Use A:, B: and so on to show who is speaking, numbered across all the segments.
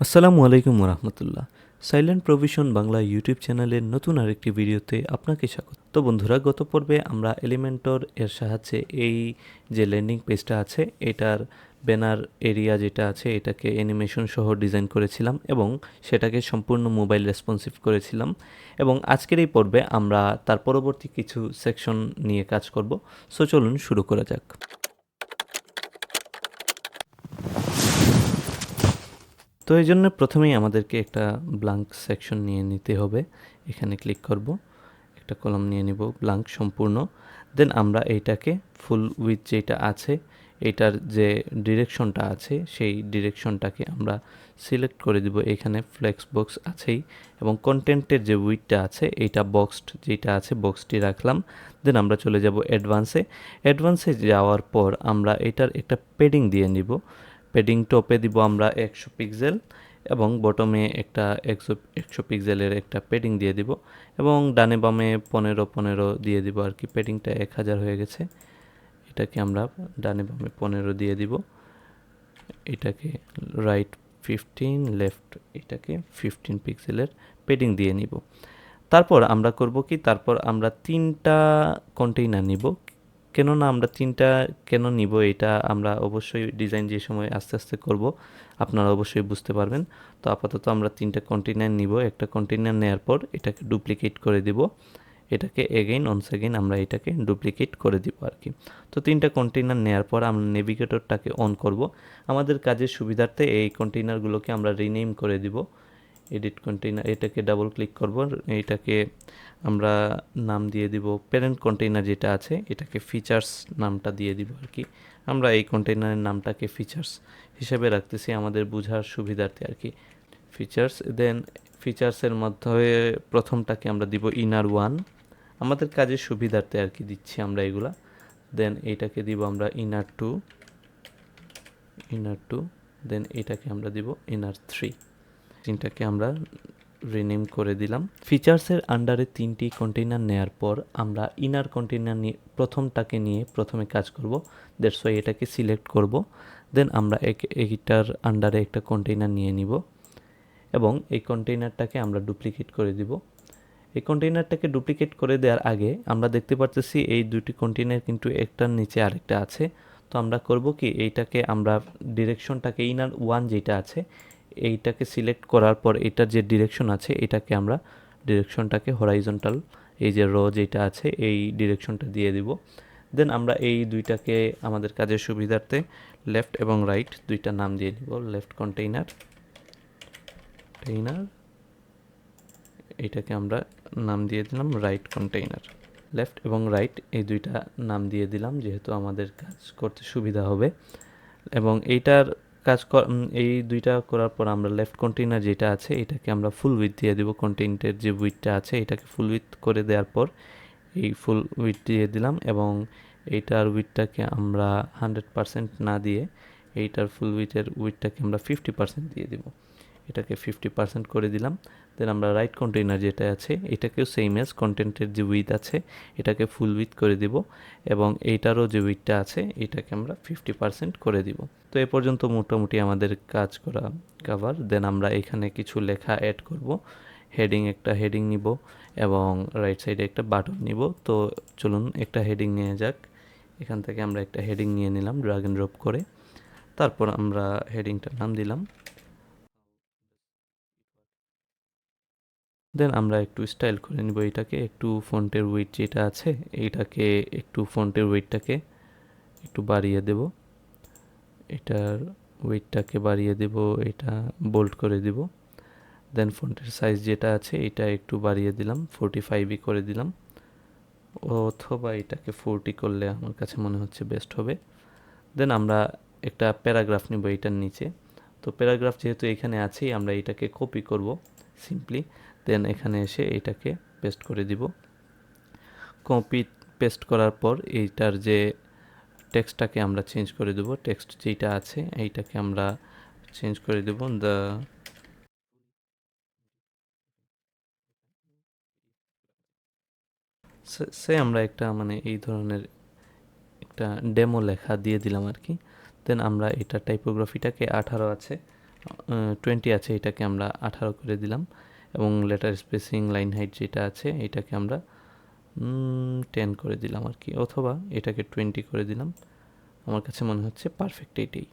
A: আসসালামু আলাইকুম রহমতুল্লাহ। Silent provision Bangla YouTube চ্যানেলের নতুন আরেকটি ভিডিওতে আপনাকে স্বাগত। তো বন্ধুরা, গত পর্বে আমরা এলিমেন্টর এর সাহায্যে এই যে ল্যান্ডিং পেজটা আছে এটার ব্যানার এরিয়া যেটা আছে এটাকে অ্যানিমেশন সহ ডিজাইন করেছিলাম এবং সেটাকে সম্পূর্ণ মোবাইল রেসপন্সিভ করেছিলাম। এবং আজকের এই পর্বে আমরা তার পরবর্তী কিছু সেকশন নিয়ে কাজ করব। সো চলুন শুরু করা যাক। তো এই জন্য প্রথমেই আমাদেরকে একটা ব্ল্যাঙ্ক সেকশন নিয়ে নিতে হবে। এখানে ক্লিক করব, একটা কলাম নিয়ে নিব ব্ল্যাঙ্ক সম্পূর্ণ। দেন আমরা এইটাকে ফুল উইথ যেটা আছে এটার যে ডিরেকশনটা আছে সেই ডিরেকশনটাকে আমরা সিলেক্ট করে দিব। এখানে ফ্লেক্স বক্স আছেই এবং কন্টেন্টের যে উইথটা আছে এইটা বক্সড যেটা আছে বক্সটি রাখলাম। দেন আমরা চলে যাব অ্যাডভান্সে যাওয়ার পর আমরা এটার একটা পেডিং দিয়ে নিব। পেডিং টপে দিব আমরা 100 পিক্সেল এবং বটমে একটা 100 পিক্সেলের একটা পেডিং দিয়ে দিব এবং ডানে বামে 15 দিয়ে দিব আর কি। পেডিংটা 1000 হয়ে গেছে, এটাকে আমরা ডানে বামে 15 দিয়ে দিব। এটাকে রাইট 15, লেফট এটাকে 15 পিক্সেলের পেডিং দিয়ে নিব। তারপর আমরা করব কি, তারপর আমরা 3টা কন্টেইনার নিব। কেননা আমরা 3টা কেন নিব এটা আমরা অবশ্যই ডিজাইন যে সময় আস্তে আস্তে করব আপনারা অবশ্যই বুঝতে পারবেন। তো আপাতত আমরা 3টা কন্টেইনার নিব। একটা কন্টেইনার নেওয়ার পর এটাকে ডুপ্লিকেট করে দিব, এটাকে অনস এগেইন আমরা এটাকে ডুপ্লিকেট করে দিব আর কি। তো 3টা কন্টেইনার নেওয়ার পর আমরা নেভিগেটরটাকে অন করব। আমাদের কাজের সুবিধার্থে এই কন্টেইনারগুলোকে আমরা রিনেম করে দিব। এডিট কন্টেইনার, এটাকে ডাবল ক্লিক করব, এটাকে আমরা নাম দিয়ে দিব প্যারেন্ট কন্টেইনার যেটা আছে এটাকে ফিচার্স নামটা দিয়ে দিব আর কি। আমরা এই কন্টেইনারের নামটাকে ফিচার্স হিসেবে রাখতেছি আমাদের বোঝার সুবিধার্থে আর কি। ফিচার্স, দেন ফিচার্সের মধ্যে প্রথমটাকে আমরা দিব ইনার ওয়ান, আমাদের কাজের সুবিধার্থে আর কি দিচ্ছি আমরা এগুলা। দেন এইটাকে দিব আমরা ইনার টু, দেন এটাকে আমরা দিব ইনার থ্রি। তিনটাকে আমরা রিনেম করে দিলাম। ফিচার্সের আন্ডারে 3টি কন্টেইনার নেয়ার পর আমরা ইনার কন্টেইনার নিয়ে প্রথমটাকে নিয়ে প্রথমে কাজ করব। দ্যাটস ওয়াই এটাকে সিলেক্ট করব। দেন আমরা এইটার আন্ডারে একটা কন্টেইনার নিয়ে নিব এবং এই কন্টেইনারটাকে আমরা ডুপ্লিকেট করে দিব। এই কন্টেইনারটাকে ডুপ্লিকেট করে দেওয়ার আগে আমরা দেখতে পাচ্ছি এই দুটি কন্টেইনার কিন্তু একটার নিচে আরেকটা আছে। তো আমরা করব কি, এইটাকে আমরা ডিরেকশনটাকে ইনার ওয়ান যেটা আছে এইটাকে সিলেক্ট করার পর এটার যে ডিরেকশন আছে এটাকে আমরা ডিরেকশনটাকে হরাইজন্টাল, এই যে যেটা আছে এই ডিরেকশনটা দিয়ে দিব। দেন আমরা এই দুইটাকে আমাদের কাজের সুবিধার্থে লেফট এবং রাইট দুইটা নাম দিয়ে দিব। লেফট কন্টেইনার, এটাকে আমরা নাম দিয়ে দিলাম রাইট কন্টেইনার। লেফট এবং রাইট এই দুইটা নাম দিয়ে দিলাম যেহেতু আমাদের কাজ করতে সুবিধা হবে। এবং এইটার এই দুইটা করার পর আমরা লেফট কন্টেইনার যেটা আছে এটাকে আমরা ফুল উইথ দিয়ে দেবো। কন্টেইনারের যে উইথটা আছে এটাকে ফুল উইথ করে দেওয়ার পর এই ফুল উইথ দিয়ে দিলাম এবং এইটার উইথটাকে আমরা 100% না দিয়ে এইটার ফুল উইথটাকে আমরা 50% দিয়ে দিব। এটাকে 50% করে দিলাম। দেন আমরা রাইট কন্টেইনার যেটা আছে এটাকেও সেম এজ কন্টেন্টের যে উইথ আছে এটাকে ফুল উইথ করে দিব এবং এইটারও যে উইথটা আছে এটাকে আমরা 50% করে দিব। তো এ পর্যন্ত মোটামুটি আমাদের কাজ করা কভার। দেন আমরা এখানে কিছু লেখা অ্যাড করব। একটা হেডিং নিব এবং রাইট সাইডে একটা বাটন নিব। তো চলুন একটা হেডিং নিয়ে যাক। এখান থেকে আমরা একটা হেডিং নিয়ে নিলাম ড্র্যাগ এন্ড ড্রপ করে। তারপর আমরা হেডিংটার নাম দিলাম। দেন আমরা একটু স্টাইল করে নিব এটাকে, একটু ফন্টের ওয়েট যেটা আছে এইটাকে একটু ফন্টের ওয়েটটাকে একটু বাড়িয়ে দেব। এটার ওয়েটটাকে বাড়িয়ে দেব, এটা বোল্ড করে দিব। দেন ফন্টের সাইজ যেটা আছে এটা একটু বাড়িয়ে দিলাম, 45 করে দিলাম, অথবা এটাকে 40 করলে আমার কাছে মনে হচ্ছে বেস্ট হবে। দেন আমরা একটা প্যারাগ্রাফ নিব এটার নিচে। তো প্যারাগ্রাফ যেহেতু এখানে আছেই আমরা এটাকে কপি করব সিম্পলি। দেন এখানে এসে এটাকে পেস্ট করে দিব। কপি পেস্ট করার পর এইটার যে টেক্সটটাকে আমরা চেঞ্জ করে দেব। টেক্সট যেটা আছে এইটাকে আমরা চেঞ্জ করে দেব আমরা একটা মানে এই ধরনের একটা ডেমো লেখা দিয়ে দিলাম আর কি। দেন আমরা এটা টাইপোগ্রাফিটাকে 18 আছে 20 আছে এটাকে আমরা 18 করে দিলাম, এবং লেটার স্পেসিং লাইন হাইট যেটা আছে এটাকে আমরা 10 করে দিলাম আর কি, অথবা এটাকে 20 করে দিলাম। আমার কাছে মনে হচ্ছে পারফেক্ট এইটাই।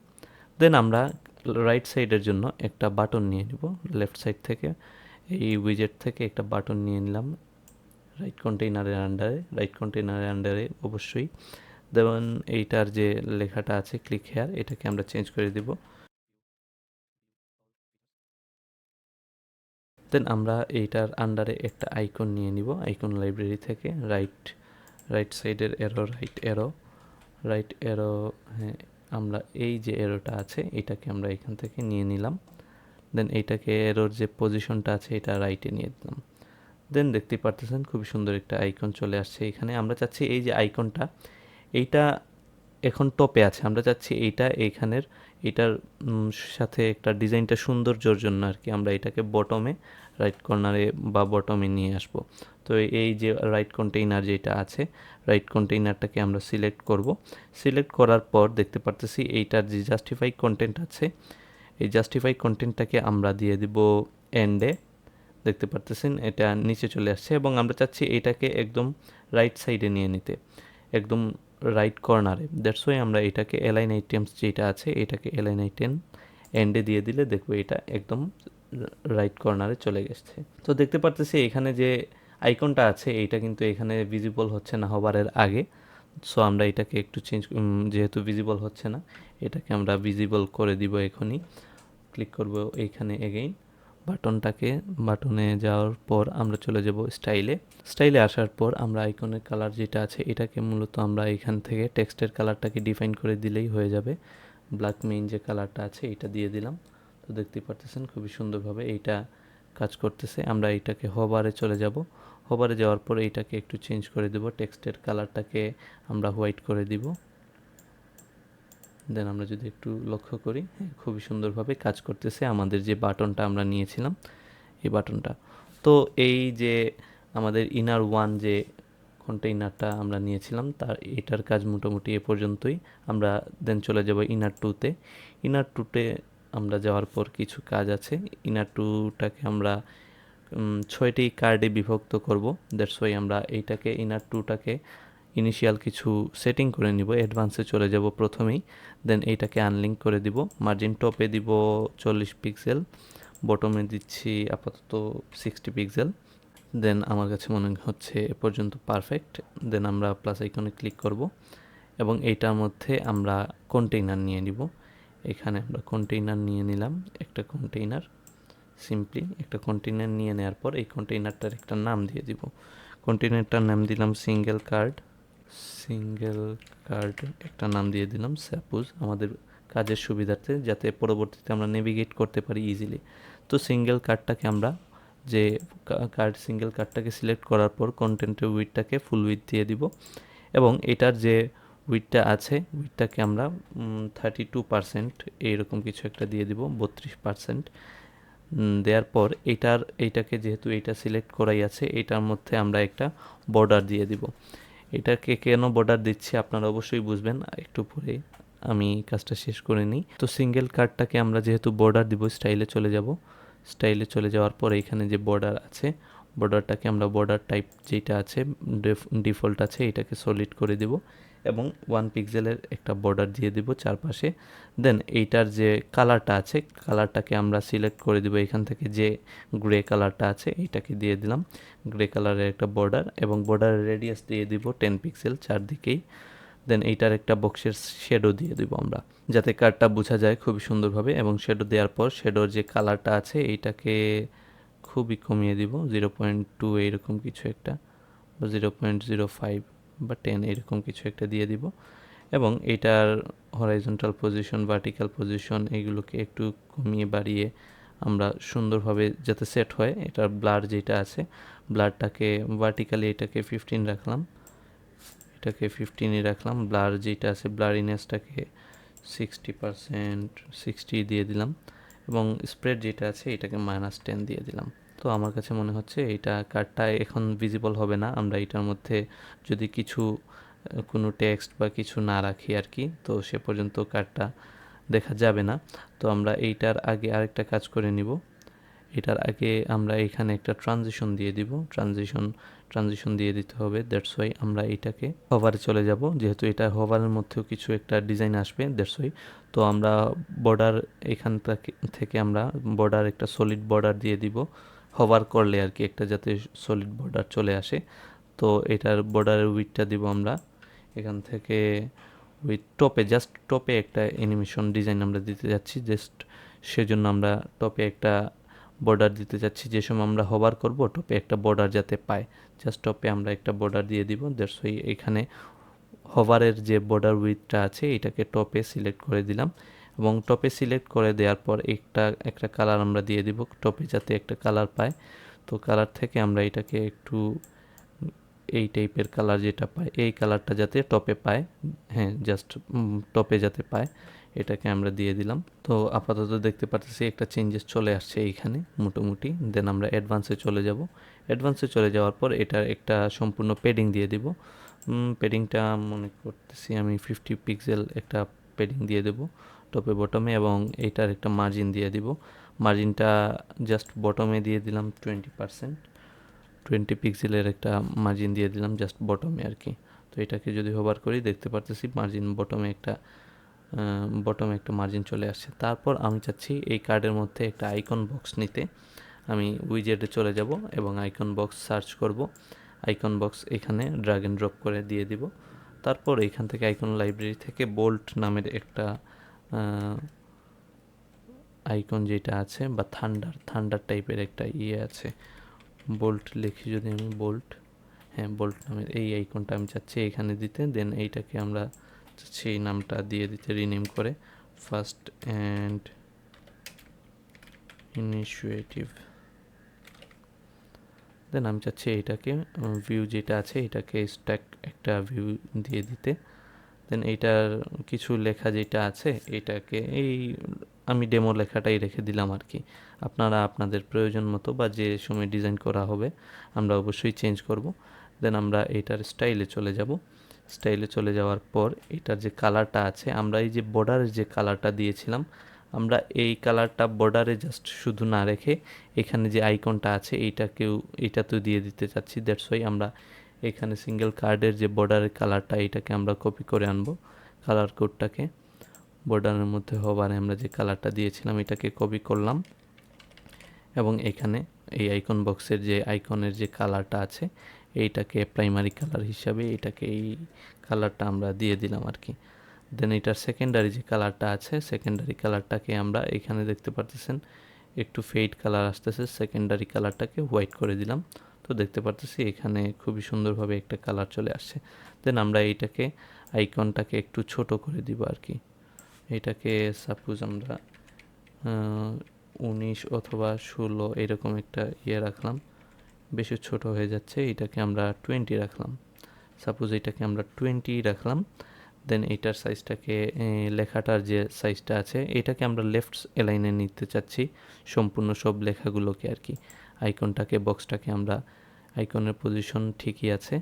A: দেন আমরা রাইট সাইডের জন্য একটা বাটন নিয়ে নিব, লেফট সাইড থেকে এই উইজেট থেকে একটা বাটন নিয়ে নিলাম রাইট কন্টেইনারের আন্ডারে অবশ্যই। দেন এইটার যে লেখাটা আছে ক্লিক হেয়ার, এটাকে আমরা চেঞ্জ করে দিব। দেন আমরা এইটার আন্ডারে একটা আইকন নিয়ে নিব আইকন লাইব্রেরি থেকে, রাইট সাইডের রাইট এরো, হ্যাঁ আমরা এই যে এরোটা আছে এটাকে আমরা এখান থেকে নিয়ে নিলাম। দেন এইটাকে এরোর যে পজিশনটা আছে এটা রাইটে নিয়ে দিলাম। দেন দেখতে পারতেছেন খুবই সুন্দর একটা আইকন চলে আসছে এখানে। আমরা চাচ্ছি এই যে আইকনটা এইটা এখন টপে আছে, আমরা চাচ্ছি এইখানের এটার সাথে একটা ডিজাইনটা সৌন্দর্যর জন্য আর কি আমরা এটাকে বটমে, রাইট কর্নারে বা বটমে নিয়ে আসব। তো এই যে রাইট কন্টেইনার যেটা আছে, রাইট কন্টেইনারটাকে আমরা সিলেক্ট করব। সিলেক্ট করার পর দেখতে পারতেছি এইটার যে জাস্টিফাই কন্টেন্ট আছে, এই জাস্টিফাই কন্টেন্টটাকে আমরা দিয়ে দিব এন্ডে। দেখতে পারতেছেন এটা নিচে চলে আসছে, এবং আমরা চাচ্ছি এটাকে একদম রাইট সাইডে নিয়ে নিতে, একদম রাইট কর্নারে। দ্যাটস ওয়াই আমরা এটাকে অ্যালাইন আইটেমস যেটা আছে এটাকে অ্যালাইন আইটেম এন্ডে দিয়ে দিলে দেখবো এটা একদম রাইট কর্নারে চলে গেছে। তো দেখতে পারতেছি এখানে যে আইকনটা আছে এইটা কিন্তু এখানে ভিজিবল হচ্ছে না হবারের আগে। সো আমরা এটাকে একটু চেঞ্জ, যেহেতু ভিজিবল হচ্ছে না এটাকে আমরা ভিজিবল করে দিব এখনই। ক্লিক করব এইখানে এগেইন বাটনে যাওয়ার পর আমরা চলে যাব স্টাইলে আসার পর আমরা আইকনের কালার যেটা আছে এটাকে মূলত আমরা এখান থেকে টেক্সটের কালারটাকে ডিফাইন করে দিলেই হয়ে যাবে। ব্ল্যাক মেইন যে কালারটা আছে এটা দিয়ে দিলাম। তো দেখতে পারতেছেন খুবই সুন্দরভাবে এইটা কাজ করতেছে। আমরা এইটাকে হবারে চলে যাব, হবারে যাওয়ার পর এইটাকে একটু চেঞ্জ করে দেব, টেক্সটের কালারটাকে আমরা হোয়াইট করে দিব। দেন আমরা যদি একটু লক্ষ্য করি, হ্যাঁ খুবই সুন্দরভাবে কাজ করতেছে আমাদের যে বাটনটা আমরা নিয়েছিলাম এই বাটনটা। তো এই যে আমাদের ইনার ওয়ান যে কন্টেইনারটা আমরা নিয়েছিলাম তার এটার কাজ মোটামুটি এ পর্যন্তই। আমরা দেন চলে যাব ইনার টুতে আমরা যাওয়ার পর কিছু কাজ আছে। ইনার টুটাকে আমরা 6টি কার্ডে বিভক্ত করব। দ্যাটস ওয়াই আমরা এইটাকে ইনার টুটাকে ইনিশিয়াল কিছু সেটিং করে নিব, অ্যাডভান্সে চলে যাব প্রথমেই। দেন এইটাকে আনলিঙ্ক করে দিব, মার্জিন টপে দিব 40 পিক্সেল, বটমে দিচ্ছি আপাতত 60 পিক্সেল। দেন আমার কাছে মনে হচ্ছে এ পর্যন্ত পারফেক্ট। দেন আমরা প্লাস আইকনে ক্লিক করব, এবং এইটার মধ্যে আমরা কন্টেইনার নিয়ে নিব। এখানে আমরা কন্টেইনার নিয়ে নিলাম, সিম্পলি একটা কন্টেইনার নিয়ে নেওয়ার পর এই কন্টেইনারটার একটা নাম দিয়ে দিব। কন্টেইনারটার নাম দিলাম সিঙ্গেল কার্ড একটা নাম দিয়ে দিলাম সাপোজ, আমাদের কাজের সুবিধার্থে, যাতে পরবর্তীতে আমরা নেভিগেট করতে পারি ইজিলি। তো সিঙ্গেল কার্ডটাকে সিলেক্ট করার পর কন্টেন্টের উইডটাকে ফুল উইড দিয়ে দিব, এবং এটার যে উইডটা আছে উইডটাকে আমরা 32% এইরকম কিছু একটা দিয়ে দিব, 32% দেওয়ার পর এইটাকে যেহেতু এইটা সিলেক্ট করাই আছে এইটার মধ্যে আমরা একটা বর্ডার দিয়ে দিব। এটাকে কেন বর্ডার দিচ্ছি আপনারা অবশ্যই বুঝবেন একটু পরে, আমি কাজটা শেষ করে নিই। তো সিঙ্গেল কার্ডটাকে আমরা যেহেতু বর্ডার দিব, স্টাইলে চলে যাওয়ার পর এখানে যে বর্ডার আছে বর্ডারটাকে আমরা বর্ডার টাইপ যেটা আছে ডিফল্ট আছে এটাকে সলিড করে দিব, এবং 1 পিক্সেলের একটা বর্ডার দিয়ে দিব চারপাশে। দেন এইটার যে কালারটা আছে কালারটাকে আমরা সিলেক্ট করে দিব, এখান থেকে যে গ্রে কালারটা আছে এইটাকে দিয়ে দিলাম, গ্রে কালারের একটা বর্ডার, এবং বর্ডারের রেডিয়াস দিয়ে দিব 10 পিক্সেল চারদিকেই। দেন এইটার একটা বক্সের শেডো দিয়ে দিব আমরা, যাতে কার্ডটা বোঝা যায় খুবই সুন্দরভাবে, এবং শেডো দেওয়ার পর শেডোর যে কালারটা আছে এইটাকে খুবই কমিয়ে দিব, 0.2 এইরকম কিছু একটা, বা 0.05 বা 10 এরকম কিছু একটা দিয়ে দিব, এবং এটার হরাইজন্টাল পজিশন, ভার্টিক্যাল পজিশন এগুলোকে একটু কমিয়ে বাড়িয়ে আমরা সুন্দরভাবে যাতে সেট হয়। এটার ব্লার যেটা আছে ব্লারটাকে ভার্টিক্যালি এটাকে 15 রাখলাম, এটাকে 15ই রাখলাম। ব্লার যেটা আছে ব্লারিনেসটাকে 60 দিয়ে দিলাম, এবং স্প্রেড যেটা আছে এটাকে -10 দিয়ে দিলাম। তো আমার কাছে মনে হচ্ছে এইটা কার্ডটা এখন ভিজিবল হবে না, আমরা এটার মধ্যে যদি কিছু কোনো টেক্সট বা কিছু না রাখি আর কি, তো সে পর্যন্ত কার্ডটা দেখা যাবে না। তো আমরা এইটার আগে আরেকটা কাজ করে নিব। এটার আগে আমরা এখানে একটা ট্রানজিশন দিয়ে দিব, ট্রানজিশন দিয়ে দিতে হবে। দ্যাটস ওয়াই আমরা এটাকে হোভারে চলে যাব, যেহেতু এটা হোভারের মধ্যেও কিছু একটা ডিজাইন আসবে, দ্যাটস ওয়াই। তো আমরা বর্ডার এখান থেকে আমরা বর্ডার একটা সলিড বর্ডার দিয়ে দিব হোভার করলে আর কি, একটা যাতে সলিড বর্ডার চলে আসে। তো এটার বর্ডারের উইথটা দিব আমরা এখান থেকে উইথ টপে, জাস্ট টপে একটা অ্যানিমেশন ডিজাইন আমরা দিতে যাচ্ছি। জাস্ট সেজন্য আমরা টপে একটা বর্ডার দিতে যাচ্ছি। যে সময় আমরা হোভার করব টপে একটা বর্ডার যাতে পায়, জাস্ট টপে আমরা একটা বর্ডার দিয়ে দিব। দ্যাটস ওয়াই এখানে হোভারের যে বর্ডার উইথটা আছে এটাকে টপে সিলেক্ট করে দিলাম, এবং টপে সিলেক্ট করে দেওয়ার পর একটা কালার আমরা দিয়ে দিব টপে, যাতে একটা কালার পায়। তো কালার থেকে আমরা এটাকে একটু এই টাইপের কালার যেটা পায়, এই কালারটা যাতে টপে পায়, হ্যাঁ জাস্ট টপে যাতে পায়, এটাকে আমরা দিয়ে দিলাম। তো আপাতত দেখতে পাচ্ছি একটা চেঞ্জেস চলে আসছে এইখানে মোটামুটি। দেন আমরা অ্যাডভান্সে চলে যাব। অ্যাডভান্সে চলে যাওয়ার পর এটার একটা সম্পূর্ণ পেডিং দিয়ে দিব। পেডিংটা মনে করতেছি আমি 50 পিক্সেল একটা পেডিং দিয়ে দেব টপে বটমে, এবং এইটার একটা মার্জিন দিয়ে দিব। মার্জিনটা জাস্ট বটমে দিয়ে দিলাম 20 পিক্সেলের একটা মার্জিন দিয়ে দিলাম জাস্ট বটমে আর কি। তো এটাকে যদি হোভার করি দেখতে পারতেছি মার্জিন বটমে একটা মার্জিন চলে আসছে। তারপর আমি চাচ্ছি এই কার্ডের মধ্যে একটা আইকন বক্স নিতে। আমি উইজেটে চলে যাব এবং আইকন বক্স সার্চ করব। আইকন বক্স এখানে ড্র্যাগ এন্ড ড্রপ করে দিয়ে দিব। তারপর এখান থেকে আইকন লাইব্রেরি থেকে বোল্ট নামের একটা আইকন যেটা আছে, বা থান্ডার টাইপের একটা আছে, বোল্ট লিখি যদি আমি বোল্ট, হ্যাঁ বোল্ট নামের এই আইকনটা আমি চাচ্ছি এখানে দিতে। দেন এইটাকে আমরা চাচ্ছি এই নামটা দিয়ে দিতে রিনেম করে, ফার্স্ট অ্যান্ড ইনিশিয়েটিভ। দেন আমি চাচ্ছি এইটাকে ভিউ যেটা আছে এটাকে স্ট্যাক একটা ভিউ দিয়ে দিতে। দেন এইটার কিছু লেখা যেটা আছে এটাকে আমি ডেমো লেখাটাই রেখে দিলাম আর কি। আপনারা আপনাদের প্রয়োজন মতো বা যে সময় ডিজাইন করা হবে আমরা অবশ্যই চেঞ্জ করব। দেন আমরা এইটার স্টাইলে চলে যাব। স্টাইলে চলে যাওয়ার পর এটার যে কালারটা আছে, আমরা এই যে বর্ডারের যে কালারটা দিয়েছিলাম, আমরা এই কালারটা বর্ডারে জাস্ট শুধু না রেখে এখানে যে আইকনটা আছে এইটাতেও দিয়ে দিতে চাচ্ছি। দ্যাটস ওয়াই আমরা এখানে সিঙ্গেল কার্ডের যে বর্ডারের কালারটা এটাকে আমরা কপি করে আনবো, কালার কোডটাকে বর্ডারের মধ্যে হবারে আমরা যে কালারটা দিয়েছিলাম এটাকে কপি করলাম, এবং এখানে এই আইকন বক্সের যে আইকনের যে কালারটা আছে এইটাকে প্রাইমারি কালার হিসাবে এটাকে এই কালারটা আমরা দিয়ে দিলাম আর কি। দেন এটার সেকেন্ডারি যে কালারটা আছে সেকেন্ডারি কালারটাকে আমরা এখানে দেখতে পারতেছেন একটু ফেড কালার আসতেছে, সেকেন্ডারি কালারটাকে হোয়াইট করে দিলাম। তো দেখতে পারতেছি এখানে খুবই সুন্দরভাবে একটা কালার চলে আসছে। দেন আমরা এইটাকে আইকনটাকে একটু ছোট করে দিব আর কি। এটাকে সাপোজ আমরা 19 অথবা 16 এরকম একটা রাখলাম, বেশি ছোট হয়ে যাচ্ছে, এটাকে আমরা 20 রাখলাম। সাপোজ এটাকে আমরা 20 রাখলাম। দেন এইটার সাইজটাকে লেখাটার যে সাইজটা আছে এটাকে আমরা লেফট এলাইনে নিতে চাচ্ছি সম্পূর্ণ সব লেখাগুলোকে আর কি। আইকনটাকে বক্সটাকে আমরা আইকনের পজিশন ঠিকই আছে,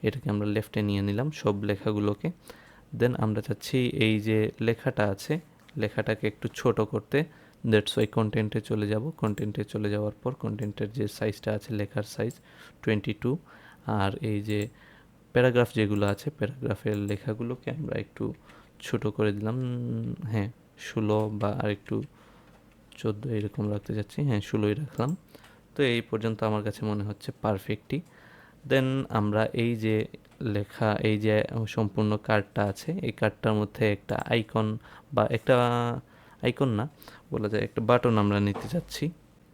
A: এটাকে আমরা লেফটে নিয়ে নিলাম সব লেখাগুলোকে। দেন আমরা চাচ্ছি এই যে লেখাটা আছে লেখাটাকে একটু ছোট করতে। দ্যাটস ওয়াই কন্টেন্টে চলে যাব। কন্টেন্টে চলে যাওয়ার পর কন্টেন্টের যে সাইজটা আছে লেখার সাইজ 22, আর এই যে প্যারাগ্রাফ যেগুলো আছে প্যারাগ্রাফের লেখাগুলোকে আমরা একটু ছোট করে দিলাম, হ্যাঁ 16 বা আর একটু 14 এরকম রাখতে চাচ্ছি, হ্যাঁ 16ই রাখলাম। তো এই পর্যন্ত আমার কাছে মনে হচ্ছে পারফেক্টই। দেন আমরা এই যে লেখা এই যে সম্পূর্ণ কার্ডটা আছে এই কার্ডটার মধ্যে একটা আইকন বা একটা আইকন না বলা যায় একটা বাটন আমরা নিতে চাচ্ছি।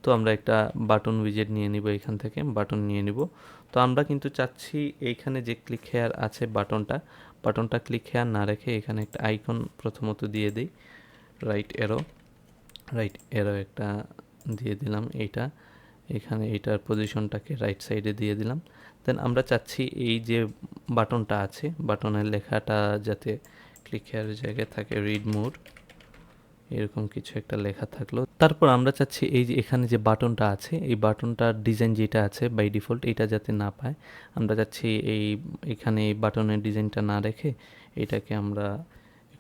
A: তো আমরা একটা বাটন উইজেট নিয়ে নিব, এখান থেকে বাটন নিয়ে নিব। তো আমরা কিন্তু চাচ্ছি এইখানে যে ক্লিক হেয়ার আছে বাটনটা ক্লিক হেয়ার না রেখে এখানে একটা আইকন প্রথমত দিয়ে দিই, রাইট এরো একটা দিয়ে দিলাম। এখানে এইটার পজিশনটাকে রাইট সাইডে দিয়ে দিলাম। দেন আমরা চাচ্ছি এই যে বাটনটা আছে বাটনের লেখাটা যাতে ক্লিক হেয়ারের জায়গায় থাকে, রিড মোর এরকম কিছু একটা লেখা থাকলো। তারপর আমরা চাচ্ছি এই যে এখানে যে বাটনটা আছে এই বাটনটার ডিজাইন যেটা আছে বাই ডিফল্ট এটা যাতে না পায়, আমরা চাচ্ছি এখানে এই বাটনের ডিজাইনটা না রেখে এটাকে আমরা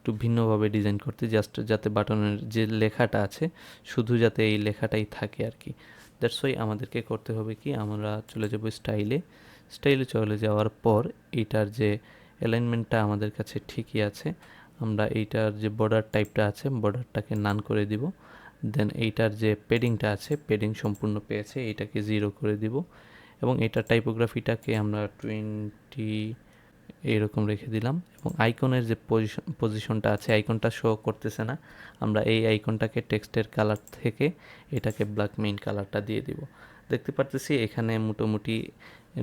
A: একটু ভিন্নভাবে ডিজাইন করতে, জাস্ট যাতে বাটনের যে লেখাটা আছে শুধু যাতে এই লেখাটাই থাকে আর কি। দ্যাটস ওয়াই আমাদেরকে করতে হবে কি, আমরা চলে যাব স্টাইলে চলে যাওয়ার পর এইটার যে অ্যালাইনমেন্টটা আমাদের কাছে ঠিকই আছে, আমরা এইটার যে বর্ডার টাইপটা আছে বর্ডারটাকে নান করে দিব। দেন এইটার যে পেডিংটা আছে পেডিং সম্পূর্ণ পেয়েছে, এইটাকে 0 করে দিব এবং এটার টাইপোগ্রাফিটাকে আমরা 20 এইরকম রেখে দিলাম। এবং আইকনের যে পজিশনটা আছে, আইকনটা শো করতেছে না, আমরা এই আইকনটাকে টেক্সটের কালার থেকে এটাকে ব্ল্যাক মেইন কালারটা দিয়ে দিব। দেখতে পারতেছি এখানে মোটামুটি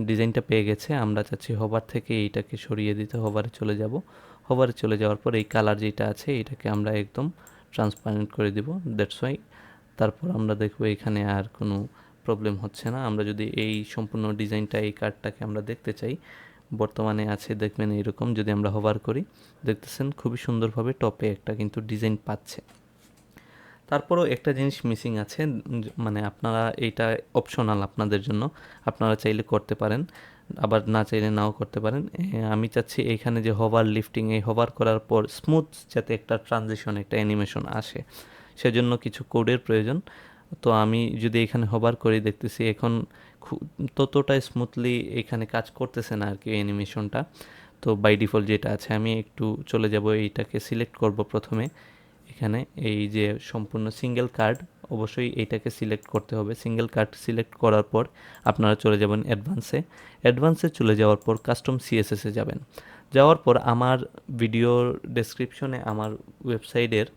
A: ডিজাইনটা পেয়ে গেছে। আমরা চাচ্ছি হোভার থেকে এইটাকে সরিয়ে দিতে, হোভারে চলে যাওয়ার পর এই কালার যেটা আছে এটাকে আমরা একদম ট্রান্সপারেন্ট করে দিব। দ্যাটস ওয়াই তারপর আমরা দেখব এখানে আর কোনো প্রবলেম হচ্ছে না। আমরা যদি এই সম্পূর্ণ ডিজাইনটা, এই কার্ডটাকে আমরা দেখতে চাই, বর্তমানে আছে দেখবেন এইরকম, যদি আমরা হোভার করি দেখতেছেন খুবই সুন্দরভাবে টপে একটা কিন্তু ডিজাইন পাচ্ছে। তারপরেও একটা জিনিস মিসিং আছে, মানে আপনারা এইটা অপশনাল আপনাদের জন্য, আপনারা চাইলে করতে পারেন আবার না চাইলে নাও করতে পারেন। আমি চাচ্ছি এইখানে যে হোভার লিফটিং, এই হোভার করার পর স্মুথ যাতে একটা ট্রানজিশন, একটা অ্যানিমেশন আসে, সেজন্য কিছু কোডের প্রয়োজন। তো আমি যদি এখানে হোভার করি দেখতেছি এখন ততটা স্মুথলি এখানে কাজ করতেছে না আর কি অ্যানিমেশনটা। তো বাই ডিফল্ট যেটা আছে, আমি একটু চলে যাব, এইটাকে সিলেক্ট করব প্রথমে। এখানে এই যে সম্পূর্ণ সিঙ্গেল কার্ড, অবশ্যই এইটাকে সিলেক্ট করতে হবে। সিঙ্গেল কার্ড সিলেক্ট করার পর আপনারা চলে যাবেন অ্যাডভান্সে চলে যাওয়ার পর কাস্টম সিএসএসে যাওয়ার পর আমার ভিডিওর ডেসক্রিপশনে আমার ওয়েবসাইটের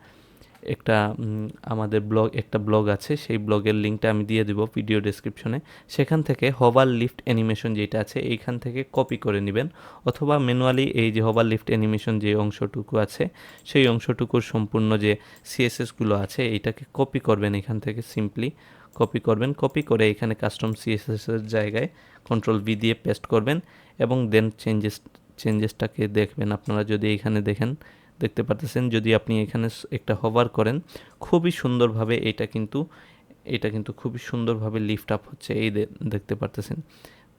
A: আমাদের একটা ব্লগ আছে, সেই ব্লগের লিঙ্কটা আমি দিয়ে দেবো ভিডিও ডেসক্রিপশনে। সেখান থেকে হোভার লিফট অ্যানিমেশন যেটা আছে এইখান থেকে কপি করে নেবেন, অথবা ম্যানুয়ালি এই যে হোভার লিফট অ্যানিমেশন যে অংশটুকু আছে সেই অংশটুকুর সম্পূর্ণ যে সিএসএসগুলো আছে এইটাকে কপি করবেন, এখান থেকে সিম্পলি কপি করে এখানে কাস্টম সিএসএসের জায়গায় Ctrl+V দিয়ে পেস্ট করবেন এবং দেন চেঞ্জেসটাকে দেখবেন। আপনারা যদি এখানে দেখতে পারতেছেন, যদি আপনি এখানে একটা হোভার করেন খুবই সুন্দরভাবে এটা কিন্তু খুবই সুন্দরভাবে লিফট আপ হচ্ছে, এই দেখতে পারতেছেন।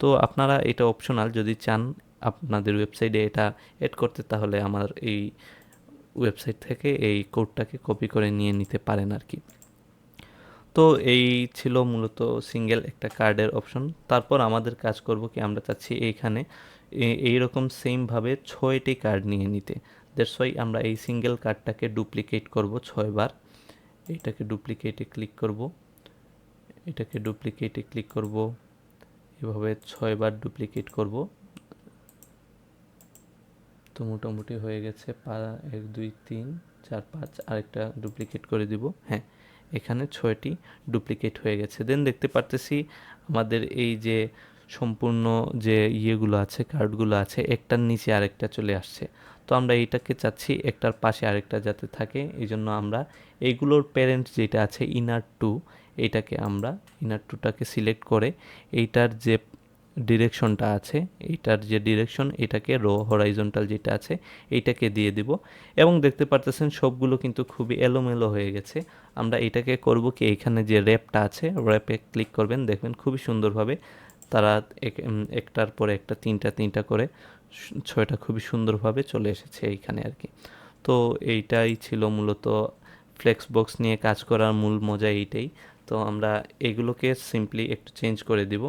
A: তো আপনারা এটা অপশনাল, যদি চান আপনাদের ওয়েবসাইটে এটা এড করতে তাহলে আমার এই ওয়েবসাইট থেকে এই কোডটাকে কপি করে নিয়ে নিতে পারেন আর কি। তো এই ছিল মূলত সিঙ্গেল একটা কার্ডের অপশন। তারপর আমাদের কাজ করব কি, আমরা চাচ্ছি এইখানে এইরকম সেমভাবে 6টি কার্ড নিয়ে নিতে। দ্যাটস ওয়াই আমরা এই সিঙ্গেল কার্ডটাকে ডুপ্লিকেট করব 6 বার। এটাকে ডুপ্লিকেটে ক্লিক করব, এভাবে 6 বার ডুপ্লিকেট করব। তো মোটামুটি হয়ে গেছে, 1 2 3 4 5, আরেকটা ডুপ্লিকেট করে দিব। হ্যাঁ, এখানে 6টি ডুপ্লিকেট হয়ে গেছে। দেন দেখতে পারতেছি আমাদের এই যে সম্পূর্ণ যে ইয়েগুলো আছে, কার্ডগুলো আছে, একটার নিচে আরেকটা চলে আসছে। তো আমরা এইটাকে চাচ্ছি একটার পাশে আরেকটা যাতে থাকে, এই জন্য আমরা এইগুলোর প্যারেন্ট যেটা আছে ইনার 2, এইটাকে আমরা ইনার 2টাকে সিলেক্ট করে এইটার যে ডিরেকশনটা আছে, এইটার যে ডিরেকশন এটাকে হরাইজন্টাল যেটা আছে এইটাকে দিয়ে দিব। এবং দেখতে পারতেছেন সবগুলো কিন্তু খুবই এলোমেলো হয়ে গেছে। আমরা এটাকে করব কি, এইখানে যে র্যাপটা আছে র্যাপে ক্লিক করবেন, দেখবেন খুবই সুন্দরভাবে তারা একটার পরে একটা তিনটা করে 6টা খুবই সুন্দরভাবে চলে এসেছে এইখানে আর কি। তো এইটাই ছিল মূলত ফ্লেক্স বক্স নিয়ে কাজ করার মূল মজা এইটাই। তো আমরা এগুলোকে সিম্পলি একটু চেঞ্জ করে দিব,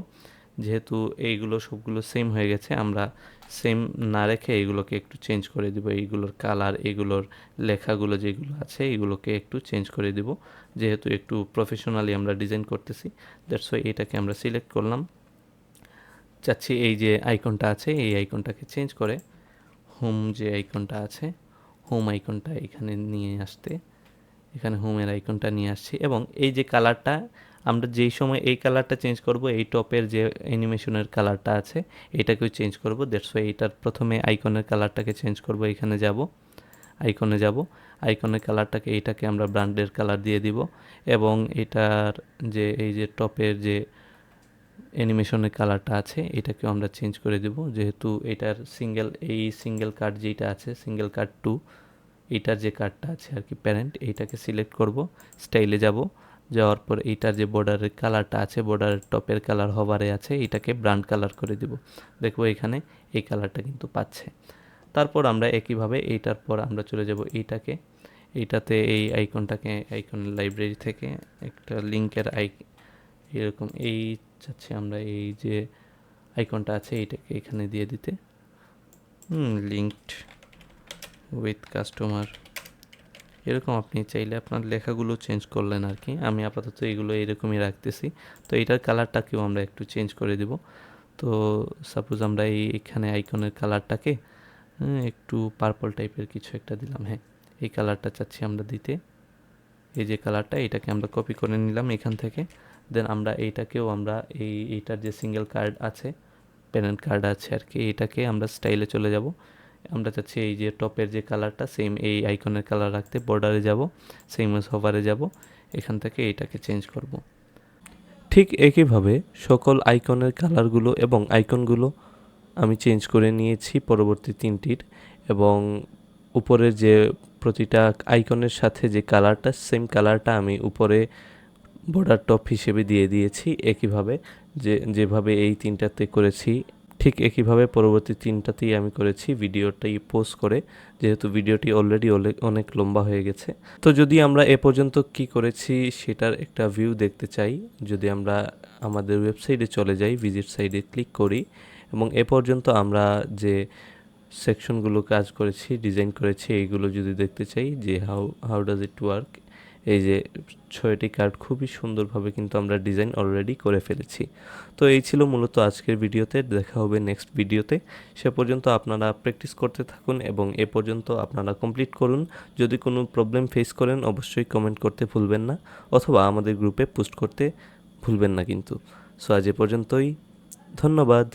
A: যেহেতু এইগুলো সবগুলো সেম হয়ে গেছে, আমরা সেম না রেখে এইগুলোকে একটু চেঞ্জ করে দিব। এইগুলোর কালার, এইগুলোর লেখাগুলো যেগুলো আছে এইগুলোকে একটু চেঞ্জ করে দিব, যেহেতু একটু প্রফেশনালি আমরা ডিজাইন করতেছি। দ্যাটস ওয়াই এটাকে আমরা সিলেক্ট করলাম। চাচ্ছি এই যে আইকনটা আছে এই আইকনটাকে চেঞ্জ করে হোম যে আইকনটা আছে, হোম আইকনটা এখানে নিয়ে আসতে, এখানে হোমের আইকনটা নিয়ে আসছি। এবং এই যে কালারটা, আমরা যেই সময় এই কালারটা চেঞ্জ করব, এই টপের যে অ্যানিমেশনের কালারটা আছে এটাকেও চেঞ্জ করব। দ্যাটস ওয়াই এইটার প্রথমে আইকনের কালারটাকে চেঞ্জ করব, এখানে আইকনের কালারটাকে এইটাকে আমরা ব্র্যান্ডের কালার দিয়ে দিব। এবং এটার যে এই যে টপের যে অ্যানিমেশনের কালারটা আছে এটাকেও আমরা চেঞ্জ করে দেব, যেহেতু এটার সিঙ্গেল কার্ড যেটা আছে সিঙ্গেল কার্ড 2, এইটার যে কার্ডটা আছে আর কি প্যারেন্ট, এইটাকে সিলেক্ট করব, স্টাইলে যাওয়ার পর এইটার যে বর্ডারের কালারটা আছে, বর্ডারের টপের কালার হভারে আছে, এটাকে ব্র্যান্ড কালার করে দিব। দেখবো এখানে এই কালারটা কিন্তু পাচ্ছে। তারপর আমরা একইভাবে এইটার পর আমরা চলে যাব এইটাতে এই আইকনটাকে আইকনের লাইব্রেরি থেকে একটা লিঙ্কের এরকম চাচ্ছি আমরা এই যে আইকনটা আছে এইটাকে এখানে দিয়ে দিতে লিঙ্কড উইথ কাস্টমার এরকম আপনি চাইলে আপনার লেখাগুলো চেঞ্জ করলেন আর কি। আমি আপাতত এগুলো এরকমই রাখতেছি। তো এইটার কালারটাকেও আমরা একটু চেঞ্জ করে দেব। তো সাপোজ আমরা এইখানে আইকনের কালারটাকে একটু পার্পল টাইপের কিছু একটা দিলাম। হ্যাঁ, এই কালারটা চাচ্ছি আমরা দিতে। এই যে কালারটা এটাকে আমরা কপি করে নিলাম এখান থেকে। দেন আমরা এইটাকেও আমরা এইটার যে সিঙ্গেল কার্ড আছে, প্যারেন্ট কার্ড আছে আর কি, এটাকে আমরা স্টাইলে চলে যাব। আমরা চাচ্ছি এই যে টপের যে কালারটা সেম এই আইকনের কালার রাখতে, বর্ডারে যাব, সেম হোভারে যাব, এখান থেকে এইটাকে চেঞ্জ করব। ঠিক একইভাবে সকল আইকনের কালারগুলো এবং আইকনগুলো আমি চেঞ্জ করে নিয়েছি পরবর্তী তিনটির, এবং উপরের যে প্রতিটা আইকনের সাথে যে কালারটা সেম কালারটা আমি উপরে বর্ডার টপ হিসেবে দিয়ে দিয়েছি। একইভাবে যেভাবে এই তিনটাতে করেছি ঠিক একইভাবে পরবর্তী তিনটাতেই আমি করেছি ভিডিওটাই পোস্ট করে, যেহেতু ভিডিওটি অলরেডি অনেক লম্বা হয়ে গেছে। তো যদি আমরা এ পর্যন্ত কি করেছি সেটার একটা ভিউ দেখতে চাই, যদি আমরা আমাদের ওয়েবসাইটে চলে যাই, ভিজিট সাইটে ক্লিক করি, এবং এ পর্যন্ত আমরা যে সেকশনগুলো কাজ করেছি, ডিজাইন করেছি, এইগুলো যদি দেখতে চাই যে হাউ ডাজ ইট ওয়ার্ক, এই যে 6টি কার্ড খুবই সুন্দরভাবে কিন্তু আমরা ডিজাইন অলরেডি করে ফেলেছি। তো এই ছিল মূলত আজকের ভিডিওতে। দেখা হবে নেক্সট ভিডিওতে। সে পর্যন্ত আপনারা প্র্যাকটিস করতে থাকুন এবং এ পর্যন্ত আপনারা কমপ্লিট করুন। যদি কোনো প্রবলেম ফেস করেন অবশ্যই কমেন্ট করতে ভুলবেন না, অথবা আমাদের গ্রুপে পোস্ট করতে ভুলবেন না কিন্তু। সো আজ এ পর্যন্তই, ধন্যবাদ।